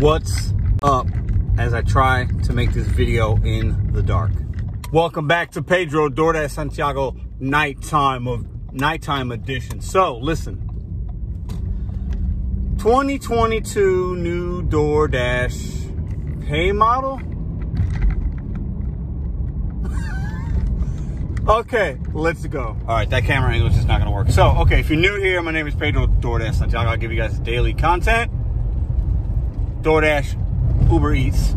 What's up as I try to make this video in the dark? Welcome back to Pedro, Doordash Santiago nighttime edition. So listen, 2022 new Doordash pay model. Okay, let's go. All right, that camera angle is just not gonna work. So, okay, if you're new here, my name is Pedro, Doordash Santiago. I'll give you guys daily content. DoorDash, Uber Eats.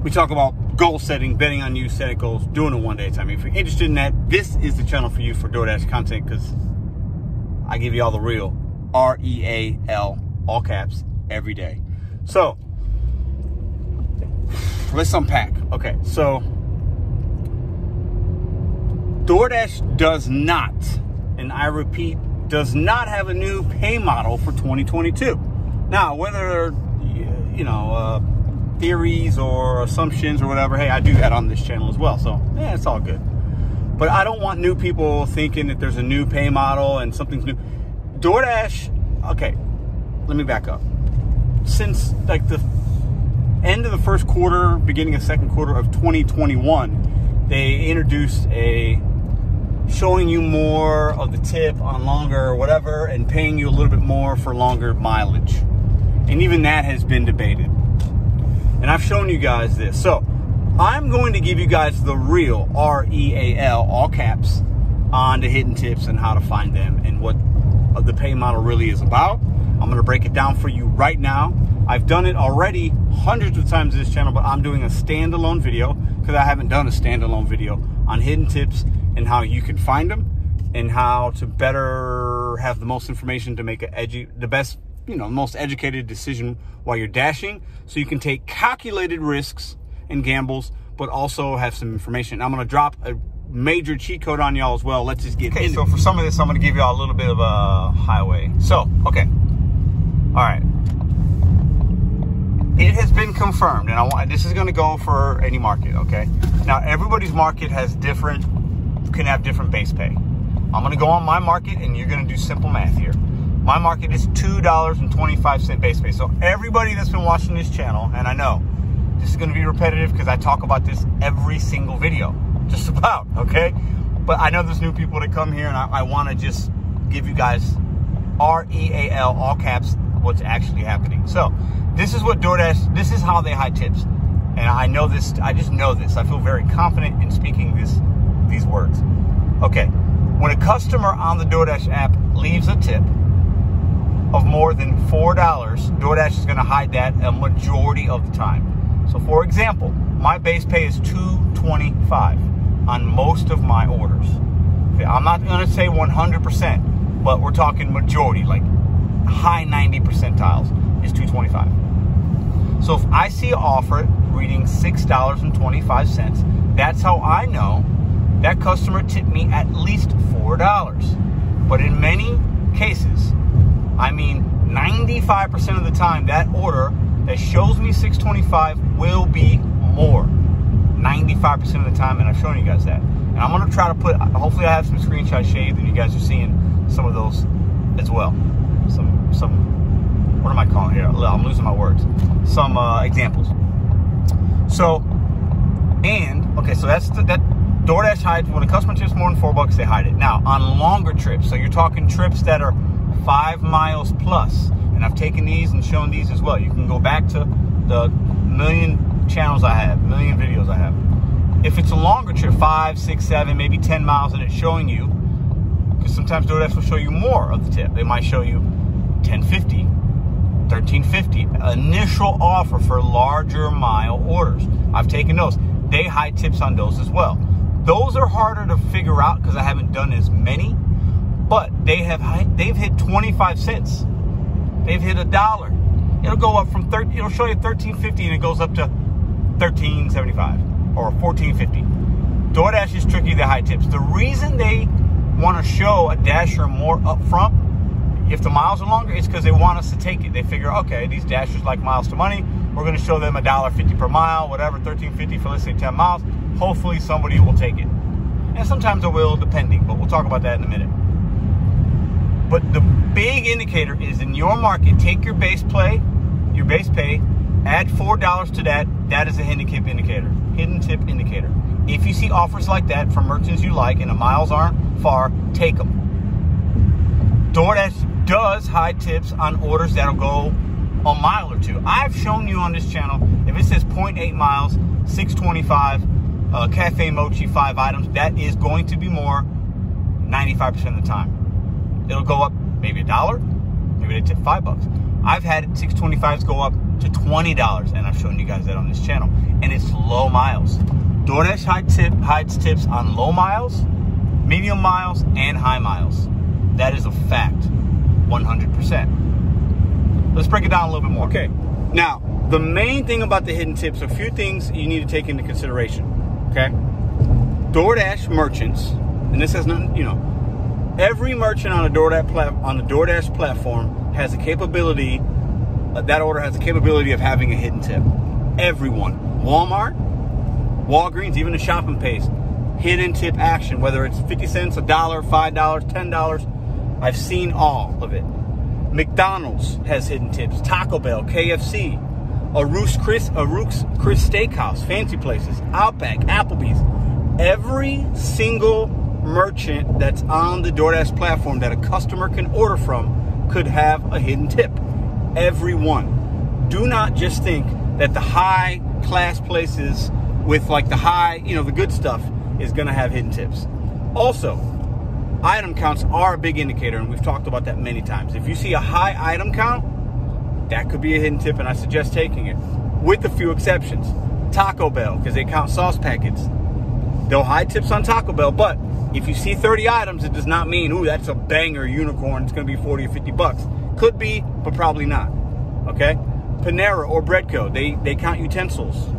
We talk about goal setting, betting on you, setting goals, doing it one day at a time. If you're interested in that, this is the channel for you for DoorDash content, because I give you all the real R-E-A-L, all caps, every day. So, let's unpack. Okay, so DoorDash does not, and I repeat, does not have a new pay model for 2022. Now, whether, you know, theories or assumptions or whatever, hey, I do that on this channel as well. So, yeah, it's all good. But I don't want new people thinking that there's a new pay model and something's new. DoorDash, okay, let me back up. Since, like, the end of the first quarter, beginning of second quarter of 2021, they introduced a showing you more of the tip on longer or whatever and paying you a little bit more for longer mileage. And even that has been debated. And I've shown you guys this. So I'm going to give you guys the real R-E-A-L, all caps, on the hidden tips and how to find them and what the pay model really is about. I'm going to break it down for you right now. I've done it already hundreds of times in this channel, but I'm doing a standalone video because I haven't done a standalone video on hidden tips and how you can find them and how to better have the most information to make the best, you know, most educated decision while you're dashing, so you can take calculated risks and gambles, but also have some information. I'm going to drop a major cheat code on y'all as well. Let's just get into it. So for some of this, I'm going to give y'all a little bit of a highway. So, okay. All right. It has been confirmed, and this is going to go for any market, okay? Now, everybody's market has can have different base pay. I'm going to go on my market, and you're going to do simple math here. My market is $2.25 base pay. So everybody that's been watching this channel, and I know this is going to be repetitive because I talk about this every single video, just about, okay? But I know there's new people that come here, and I want to just give you guys R-E-A-L, all caps, what's actually happening. So this is what DoorDash, this is how they hide tips. And I know this, I just know this. I feel very confident in speaking these words. Okay, when a customer on the DoorDash app leaves a tip of more than $4, DoorDash is gonna hide that a majority of the time. So for example, my base pay is $2.25 on most of my orders. Okay, I'm not gonna say 100%, but we're talking majority, like high 90 percentiles is $2.25. So if I see an offer reading $6.25, that's how I know that customer tipped me at least $4. But in many cases, I mean 95% of the time, that order that shows me $6.25 will be more. 95% of the time, and I've shown you guys that. And I'm gonna try to put, hopefully I have some screenshots shaved and you guys are seeing some of those as well. What am I calling it here? I'm losing my words. Some examples. So, and, okay, so that DoorDash hides, when a customer tips more than $4, they hide it. Now, on longer trips, so you're talking trips that are 5 miles plus, and I've taken these and shown these as well. You can go back to the million channels I have, million videos I have. If it's a longer trip, 5, 6, 7, maybe 10 miles, and it's showing you, because sometimes DoorDash will show you more of the tip. They might show you $10.50, $13.50, initial offer for larger mile orders. I've taken those. They hide tips on those as well. Those are harder to figure out because I haven't done as many, but they've hit 25 cents. They've hit $1. It'll go up from it'll show you $13.50 and it goes up to $13.75 or $14.50. DoorDash is tricky to hide tips. The reason they want to show a dasher more up front, if the miles are longer, it's because they want us to take it. They figure, okay, these dashers like miles to money. We're going to show them $1.50 per mile, whatever, $13.50 for, let's say, 10 miles. Hopefully somebody will take it. And sometimes it will, depending, but we'll talk about that in a minute. But the big indicator is in your market, take your base pay your base pay, add $4 to that. That is a hidden tip indicator. If you see offers like that from merchants you like and the miles aren't far, take them. DoorDash does hide tips on orders that'll go a mile or two. I've shown you on this channel, if it says 0.8 miles, $6.25, cafe mochi, 5 items, that is going to be more 95% of the time. It'll go up maybe $1, maybe they tip $5. I've had $6.25s go up to $20, and I've shown you guys that on this channel, and it's low miles. DoorDash hides tips on low miles, medium miles, and high miles. That is a fact, 100%. Let's break it down a little bit more. Okay, now, the main thing about the hidden tips, a few things you need to take into consideration, okay? DoorDash merchants, and this has nothing, you know, every merchant on the DoorDash platform has a capability, that order has the capability of having a hidden tip. Everyone. Walmart, Walgreens, even the shopping pace, hidden tip action, whether it's 50 cents, $1, $5, $10, I've seen all of it. McDonald's has hidden tips, Taco Bell, KFC, a Ruth's Chris Steakhouse, fancy places, Outback, Applebee's. Every single merchant that's on the DoorDash platform that a customer can order from could have a hidden tip. Everyone. Do not just think that the high class places with like the high, you know, the good stuff is going to have hidden tips. Also, item counts are a big indicator, and we've talked about that many times. If you see a high item count, that could be a hidden tip, and I suggest taking it, with a few exceptions. Taco Bell, because they count sauce packets. They'll hide tips on Taco Bell, but if you see 30 items, it does not mean, ooh, that's a banger unicorn, it's going to be 40 or 50 bucks. Could be, but probably not. Okay? Panera or Breadco, they count utensils.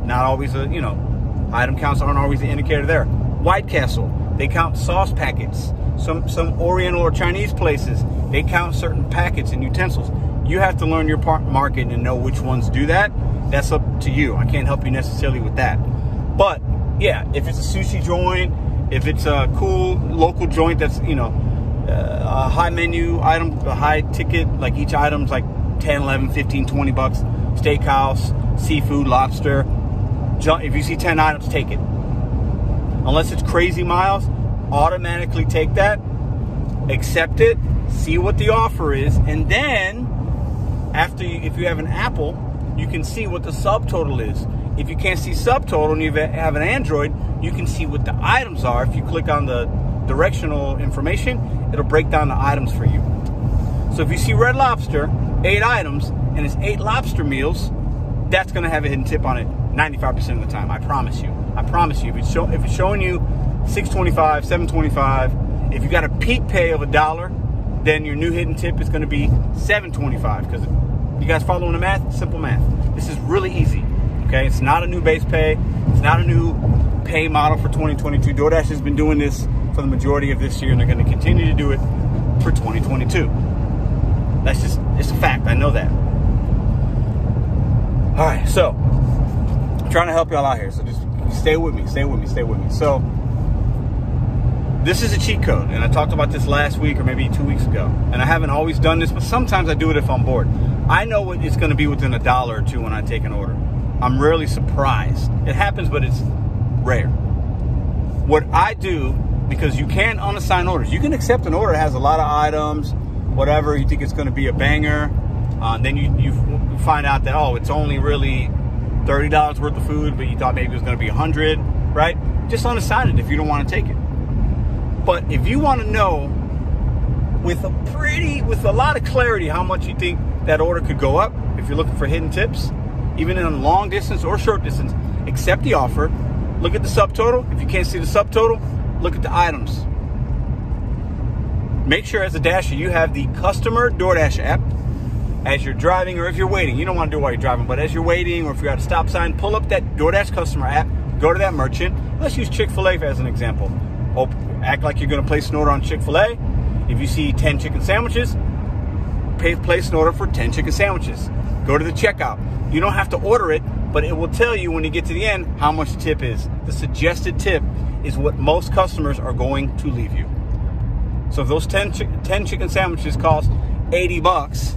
Not always a, you know, item counts aren't always the indicator there. White Castle, they count sauce packets. Some Oriental or Chinese places, they count certain packets and utensils. You have to learn your market and know which ones do that. That's up to you. I can't help you necessarily with that. But yeah, if it's a sushi joint, if it's a cool local joint that's, you know, a high menu item, a high ticket, like each item's like 10, 11, 15, 20 bucks. Steakhouse, seafood, lobster. If you see 10 items, take it. Unless it's crazy miles, automatically take that, accept it, see what the offer is, and then if you have an Apple, you can see what the subtotal is. If you can't see subtotal and you have an Android, you can see what the items are. If you click on the directional information, it'll break down the items for you. So if you see Red Lobster, 8 items, and it's 8 lobster meals, that's going to have a hidden tip on it 95% of the time. I promise you. I promise you. If it's showing you $6.25, $7.25, if you got a peak pay of $1, then your new hidden tip is going to be $7.25. Because you guys following the math? Simple math. This is really easy. Okay, it's not a new base pay. It's not a new pay model for 2022. DoorDash has been doing this for the majority of this year, and they're going to continue to do it for 2022. That's just, it's a fact. I know that. All right, so I'm trying to help y'all out here. So just stay with me, stay with me, stay with me. So this is a cheat code, and I talked about this last week or maybe 2 weeks ago. And I haven't always done this, but sometimes I do it if I'm bored. I know what it's going to be within $1 or $2 when I take an order. I'm rarely surprised. It happens, but it's rare. What I do, because you can unassign orders. You can accept an order that has a lot of items, whatever, you think it's going to be a banger. Then you find out that, oh, it's only really $30 worth of food, but you thought maybe it was going to be $100, right? Just unassign it if you don't want to take it. But if you want to know with a lot of clarity how much you think that order could go up, if you're looking for hidden tips, even in a long distance or short distance, accept the offer, look at the subtotal. If you can't see the subtotal, look at the items. Make sure as a Dasher you have the customer DoorDash app. As you're driving, or if you're waiting, you don't want to do it while you're driving, but as you're waiting, or if you're at a stop sign, pull up that DoorDash customer app, go to that merchant. Let's use Chick-fil-A as an example. Act like you're going to place an order on Chick-fil-A. If you see 10 chicken sandwiches, place an order for 10 chicken sandwiches. Go to the checkout. You don't have to order it, but it will tell you when you get to the end how much the tip is. The suggested tip is what most customers are going to leave you. So if those 10 chicken sandwiches cost $80,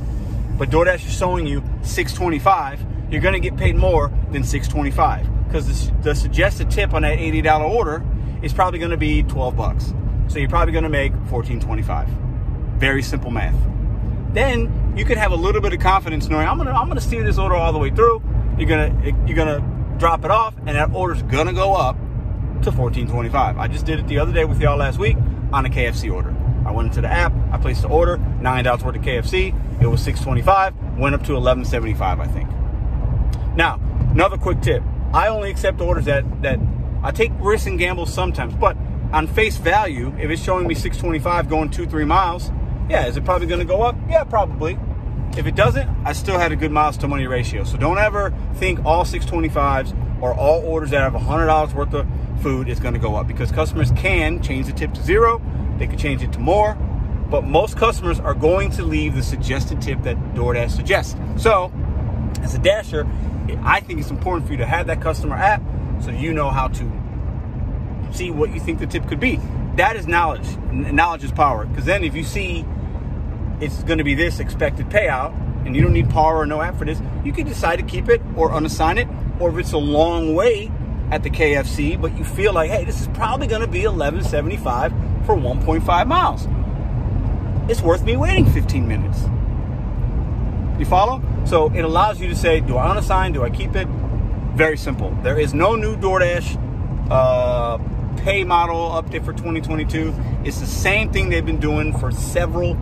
but DoorDash is showing you $6.25, you're going to get paid more than $6.25 because the suggested tip on that $80 order is probably going to be 12 bucks. So you're probably going to make $14.25. Very simple math. Then you could have a little bit of confidence knowing I'm gonna steer this order all the way through. You're gonna drop it off, and that order's gonna go up to $14.25. I just did it the other day with y'all last week on a KFC order. I went into the app, I placed the order, $9 worth of KFC. It was $6.25, went up to $11.75, I think. Now, another quick tip. I only accept orders that I take risks and gambles sometimes, but on face value, if it's showing me $6.25 going 2-3 miles, yeah, is it probably going to go up? Yeah, probably. If it doesn't, I still had a good miles to money ratio. So don't ever think all $6.25s or all orders that have $100 worth of food is going to go up, because customers can change the tip to $0. They could change it to more, but most customers are going to leave the suggested tip that DoorDash suggests. So as a Dasher, I think it's important for you to have that customer app so you know how to see what you think the tip could be. That is knowledge. Knowledge is power. Because then if you see it's going to be this expected payout and you don't need power or no app for this, you can decide to keep it or unassign it. Or if it's a long way at the KFC, but you feel like, hey, this is probably going to be $11.75 for 1.5 miles. It's worth me waiting 15 minutes. You follow? So it allows you to say, do I unassign? Do I keep it? Very simple. There is no new DoorDash pay model update for 2022. It's the same thing they've been doing for several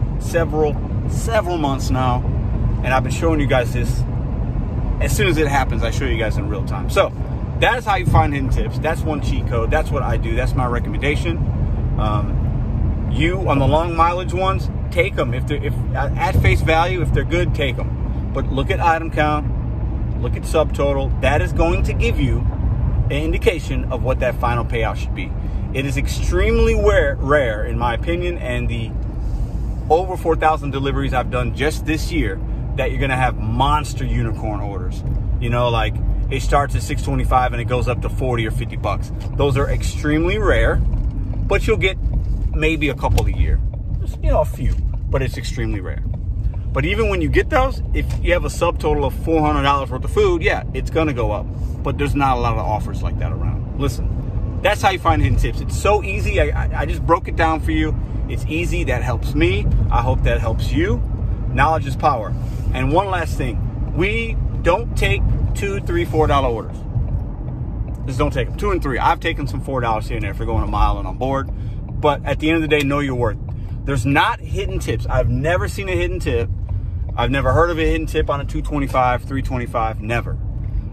months now, and I've been showing you guys this. As soon as it happens, I show you guys in real time. So that is how you find hidden tips. That's one cheat code. That's what I do. That's my recommendation. You on the long mileage ones, take them. If at face value, if they're good, take them. But look at item count, look at subtotal. That is going to give you an indication of what that final payout should be. It is extremely rare, in my opinion, and the over 4,000 deliveries I've done just this year, that you're gonna have monster unicorn orders. You know, like it starts at $6.25 and it goes up to 40 or 50 bucks. Those are extremely rare, but you'll get maybe a couple a year. Just, you know, a few, but it's extremely rare. But even when you get those, if you have a subtotal of $400 worth of food, yeah, it's gonna go up. But there's not a lot of offers like that around. Listen, that's how you find hidden tips. It's so easy. I just broke it down for you. It's easy. That helps me. I hope that helps you. Knowledge is power. And one last thing. We don't take $2, $3, $4 orders. Just don't take them. 2 and 3. I've taken some $4 here and there for going a mile and on board. But at the end of the day, know your worth. There's not hidden tips. I've never seen a hidden tip. I've never heard of a hidden tip on a $2.25, $3.25. Never.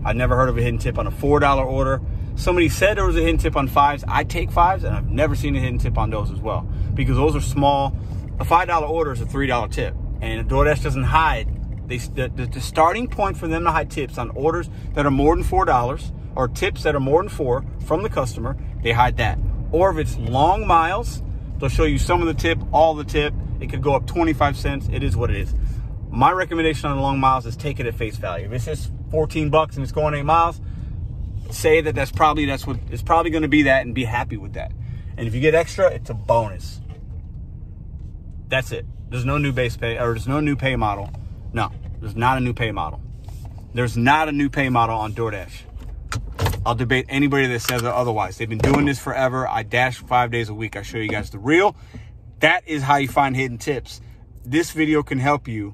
I've never heard of a hidden tip on a $4 order. Somebody said there was a hidden tip on 5s. I take 5s, and I've never seen a hidden tip on those as well, because those are small. A $5 order is a $3 tip, and DoorDash doesn't hide. The starting point for them to hide tips on orders that are more than $4 or tips that are more than $4 from the customer, they hide that. Or if it's long miles, they'll show you some of the tip, all the tip. It could go up 25 cents. It is what it is. My recommendation on the long miles is take it at face value. If it's just 14 bucks and it's going 8 miles, say that it's probably going to be that, and be happy with that. And if you get extra, it's a bonus. That's it. There's no new base pay, or there's no new pay model. No, there's not a new pay model. There's not a new pay model on DoorDash. I'll debate anybody that says otherwise. They've been doing this forever. I dash 5 days a week. I show you guys the real. That is how you find hidden tips. This video can help you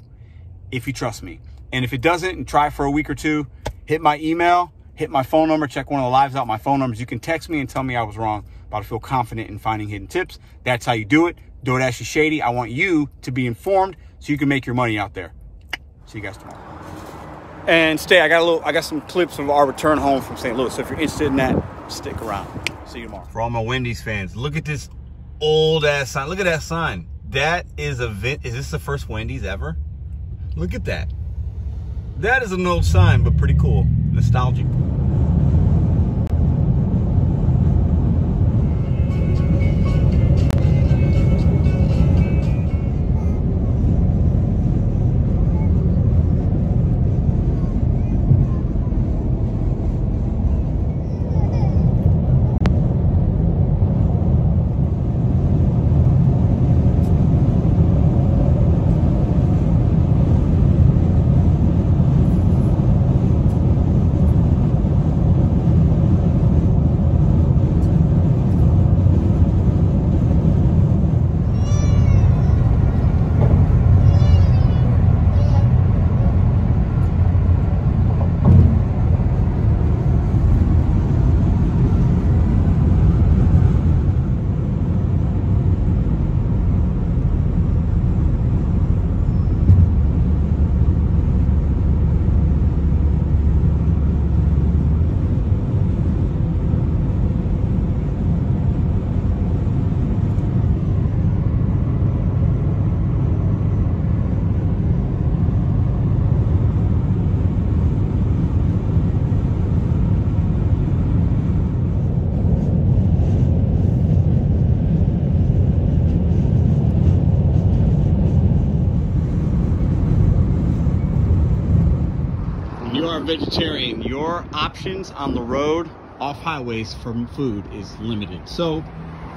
if you trust me. And if it doesn't, and try for a week or two, hit my email, hit my phone number, check one of the lives out, my phone numbers. You can text me and tell me I was wrong, but I feel confident in finding hidden tips. That's how you do it. DoorDash is shady. I want you to be informed so you can make your money out there. See you guys tomorrow. And stay, I got some clips of our return home from St. Louis. So if you're interested in that, stick around. See you tomorrow. For all my Wendy's fans, look at this old ass sign. Look at that sign. That is is this the first Wendy's ever? Look at that. That is an old sign, but pretty cool. Nostalgic. you are a vegetarian, your options on the road off highways from food is limited. So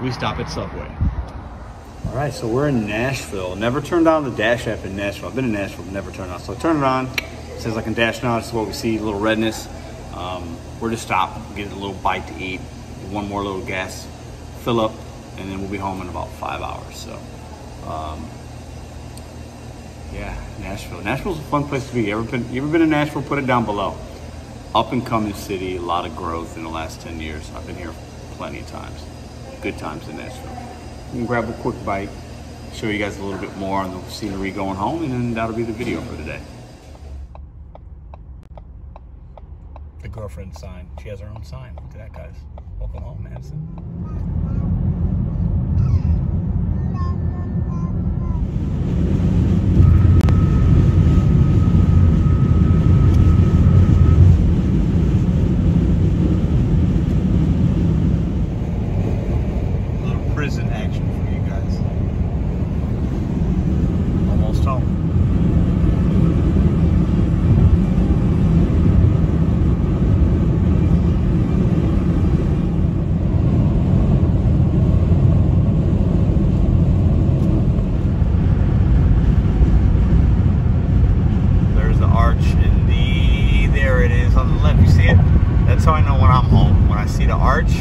we stop at Subway. All right, so we're in Nashville. Never turned on the Dash app in Nashville. I've been in Nashville, never turned on. So I turn it on. It says I can dash now. This is what we see, a little redness. We're just stop, get a little bite to eat, one more little gas, fill up, and then we'll be home in about 5 hours. So, yeah, Nashville. Nashville's a fun place to be. You ever been to Nashville? Put it down below. Up and coming city, a lot of growth in the last 10 years. I've been here plenty of times. Good times in Nashville. You can grab a quick bite, show you guys a little bit more on the scenery going home, and then that'll be the video for today. The girlfriend sign. She has her own sign. Look at that, guys. Welcome home, Madison. Prison action for you guys. Almost home. There's the arch and there it is on the left. You see it? That's how I know when I'm home. When I see the arch,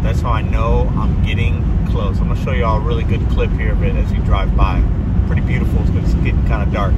that's how I know I'm getting close. I'm gonna show you all a really good clip here of it as you drive by. Pretty beautiful because it's getting kind of dark.